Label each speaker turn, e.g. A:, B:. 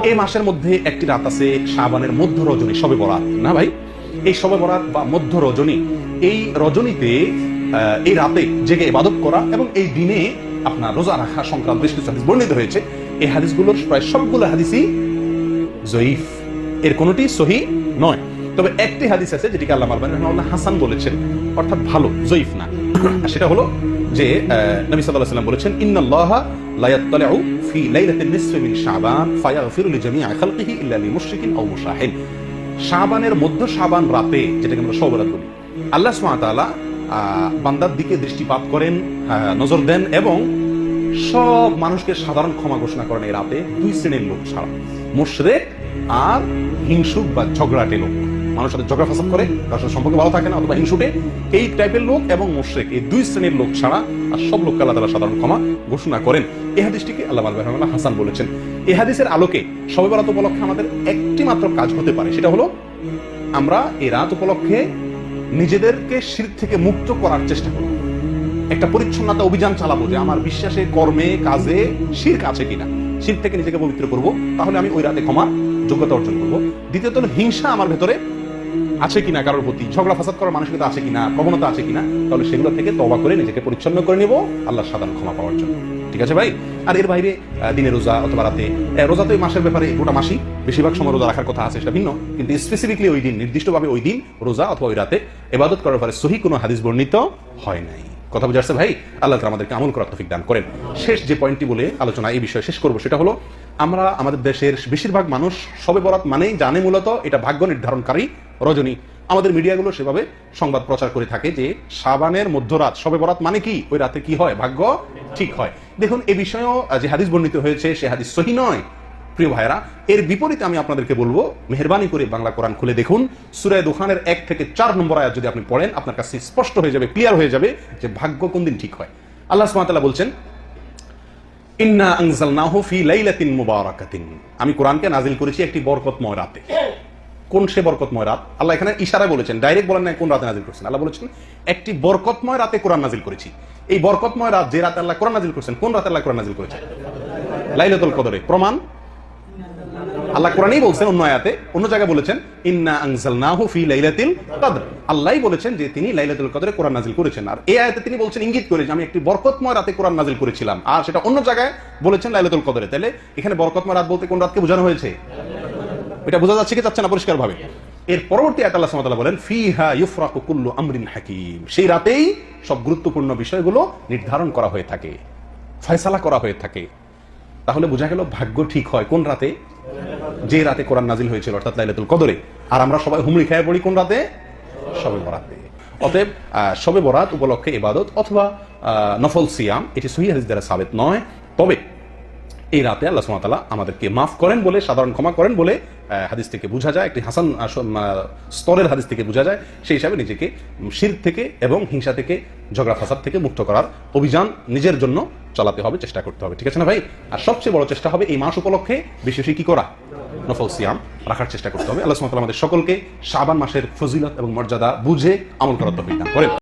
A: এই মাসের মধ্যে একটি রাত আছে শাবানের মধ্য রজনী, শবে বরাত না ভাই? এই শবে বরাত বা মধ্য রজনী, এই রজনীতে এই রাতে জেগে ইবাদত করা এবং এই দিনে আপনার রোজা রাখা সংক্রান্ত বেশ কিছু হাদিস বর্ণিত হয়েছে। এই হাদিসগুলোর প্রায় সবগুলো হাদিসই জয়ীফ, এর কোনোটি সহিহ নয়। তবে একটি হাদিস আছে যেটিকে আল্লামা আলবানী রাহিমাহুল্লাহ হাসান বলেছেন, অর্থাৎ ভালো, জয়ীফ না। সেটা হলো যে নবী সাল্লাল্লাহু আলাইহি ওয়াসাল্লাম বলেছেন, ইন্নাল্লাহা লা ইয়াত্তালিউ ফি লাইলাতিন নিসফি মিন শাবান ফায়াগফিরু লিজামিই খালকিহি ইল্লা লিমুশরিকিন আও মুশাহিন। শাবানের মধ্য শাবান রাতে, যেটাকে আমরা শবে বরাত বলি, আল্লাহ সুবহানাহু ওয়া তাআলা বান্দার দিকে দৃষ্টিপাত করেন, নজর দেন এবং সব মানুষকে সাধারণ ক্ষমা ঘোষণা করেন এই রাতে দুই শ্রেণীর লোক ছাড়া, মুশরিক আর হিংসুক বা ঝগড়াটে লোক, মানুষের সাথে ঝগড়া ফাসাদ করে, তার সাথে সম্পর্ক ভালো থাকে না অথবা হিংসুটে, এই টাইপের লোক এবং মুশরিক, এই দুই শ্রেণীর লোক ছাড়া আর সব লোককে আল্লাহ তাআলা সাধারণ ক্ষমা ঘোষণা করেন। এই হাদিসটিকে আল্লামা আলবানী রাহিমাহুল্লাহ হাসান বলেছেন। এই হাদিসের আলোকে শবে বরাত উপলক্ষে আমাদের একটি মাত্র কাজ হতে পারে, সেটা হলো আমরা এই রাত উপলক্ষে নিজেদেরকে শিরক থেকে মুক্ত করার চেষ্টা করব, একটা পরিচ্ছন্নতা অভিযান চালাবো যে আমার বিশ্বাসে, কর্মে, কাজে শিরক আছে কিনা, শিরক থেকে নিজেকে পবিত্র করব, তাহলে আমি ওই রাতে ক্ষমার যোগ্যতা অর্জন করব। দ্বিতীয়ত হলো হিংসা আমার ভেতরে আছে কিনা, কারোর প্রতি ঝগড়া ফাসাদ করার মানসিকতা আছে কিনা, প্রবণতা আছে কিনা, তাহলে সেগুলো থেকে তওবা করে নিজেকে পরিচ্ছন্ন করে নেব আল্লাহর সাধারণ ক্ষমা পাওয়ার জন্য। ঠিক আছে ভাই? আর এর বাইরে দিনে রোজা অথবা রাতে, রোজা তো এই মাসের ব্যাপারে গোটা মাসই বেশিরভাগ সময় রোজা রাখার কথা আছে, সেটা ভিন্ন, কিন্তু স্পেসিফিকলি ওই দিন, নির্দিষ্টভাবে ওই দিন রোজা অথবা ওই রাতে ইবাদত করার ব্যাপারে সহিহ কোনো হাদিস বর্ণিত হয় নাই। কথা বুঝে আসছে ভাই? আল্লাহ তাআলা আমাদেরকে আমল করার তৌফিক দান করেন। শেষ যে পয়েন্টটি বলে আলোচনা এই বিষয়ে শেষ করব, সেটা হলো আমরা আমাদের দেশের বেশিরভাগ মানুষ শবে বরাত মানেই জানে মূলত এটা ভাগ্য নির্ধারণকারী রজনী। আমাদের মিডিয়াগুলো সেভাবে সংবাদ প্রচার করে থাকে যে শাবানের মধ্যরাত, শবে বরাত মানে কি, ওই রাতে কি হয়, ভাগ্য ঠিক হয়। দেখুন, এই বিষয়েও যে হাদিস বর্ণিত হয়েছে সে হাদিস সহিহ নয় প্রিয় ভাইরা। এর বিপরীতে আমি আপনাদেরকে বলবো, মেহেরবানি করে বাংলা কোরআন খুলে দেখুন, সূরা দুখানের 1 থেকে 4 নম্বর আয়াত যদি আপনি পড়েন, আপনার কাছে স্পষ্ট হয়ে যাবে, ক্লিয়ার হয়ে যাবে যে ভাগ্য কোন দিন ঠিক হয়। আল্লাহ সুবহানাহু ওয়া তাআলা বলছেন, ইন্না আনজালনাহু ফি লাইলাতিন মুবারাকাতিন, আমি কোরআনকে নাজিল করেছি একটি বরকতময় রাতে। কোন সে বরকতময় রাত? আল্লাহ এখানে ইশারায় বলেছেন, ডাইরেক্ট বলেন না কোন রাতে নাজিল করেছেন। আল্লাহ বলেছেন একটি বরকতময় রাতে কোরআন নাজিল করেছি। এই বরকতময় রাত, যে রাতে আল্লাহ কোরআন নাজিল করেছেন, কোন রাতে আল্লাহ কোরআন নাজিল করেছেন? লাইলাতুল কদরে। প্রমাণ আল্লাহ কোরআনেই বলছেন, অন্য আয়াতে, অন্য জায়গায় বলেছেন ইন্না আনজালনাহু ফি লাইলাতিল কদর। আল্লাহই বলেছেন যে তিনি লাইলাতুল কদরে কোরআন নাজিল করেছেন। আর এই আয়াতে তিনি বলছেন, ইঙ্গিত করে যে আমি একটি বরকতময় রাতে কোরআন নাজিল করেছিলাম, আর সেটা অন্য জায়গায় বলেছেন লাইলাতুল কদরে। তাহলে এখানে বরকতময় রাত বলতে কোন রাতকে বোঝানো হয়েছে? এটা বোঝা যাচ্ছে কি যাচ্ছে না পরিষ্কার ভাবে? এর পরবর্তী আয়াতে আল্লাহ সুবহানাহু ওয়া তাআলা বলেন, ফিহা ইউফরাকু কুল্লু আমরিন হাকিম, সেই রাতেই সব গুরুত্বপূর্ণ বিষয়গুলো নির্ধারণ করা হয়ে থাকে, ফয়সালা করা হয়ে থাকে। তাহলে বোঝা গেল ভাগ্য ঠিক হয় কোন রাতে? যে রাতে কোরআন নাজিল হয়েছিল, অর্থাৎ লাইলাতুল কদরে। আর আমরা সবাই হুমড়ি খেয়ে পড়ি কোন রাতে? শবে বরাতে। অতএব শবে বরাত উপলক্ষে ইবাদত অথবা নফল সিয়াম, এটি সহিহ হাদিস দ্বারা সাবিত নয়। তবে এই রাতে আল্লাহ সুবহানাহু ওয়া তাআলা আমাদেরকে মাফ করেন বলে, সাধারণ ক্ষমা করেন বলে হাদিস থেকে বোঝা যায়, একটি হাসান স্তরের হাদিস থেকে বোঝা যায়। সেই হিসাবে নিজেকে শিরক থেকে এবং হিংসা থেকে, ঝগড়া ফাসাদ থেকে মুক্ত করার অভিযান নিজের জন্য চালাতে হবে, চেষ্টা করতে হবে। ঠিক আছে না ভাই? আর সবচেয়ে বড় চেষ্টা হবে এই মাস উপলক্ষে বেশি বেশি কি করা, নফল সিয়াম রাখার চেষ্টা করতে হবে। আল্লাহ সুবহানাহু ওয়া তাআলা আমাদের সকলকে শাবান মাসের ফজিলত এবং মর্যাদা বুঝে আমল করার তৌফিক দান করেন।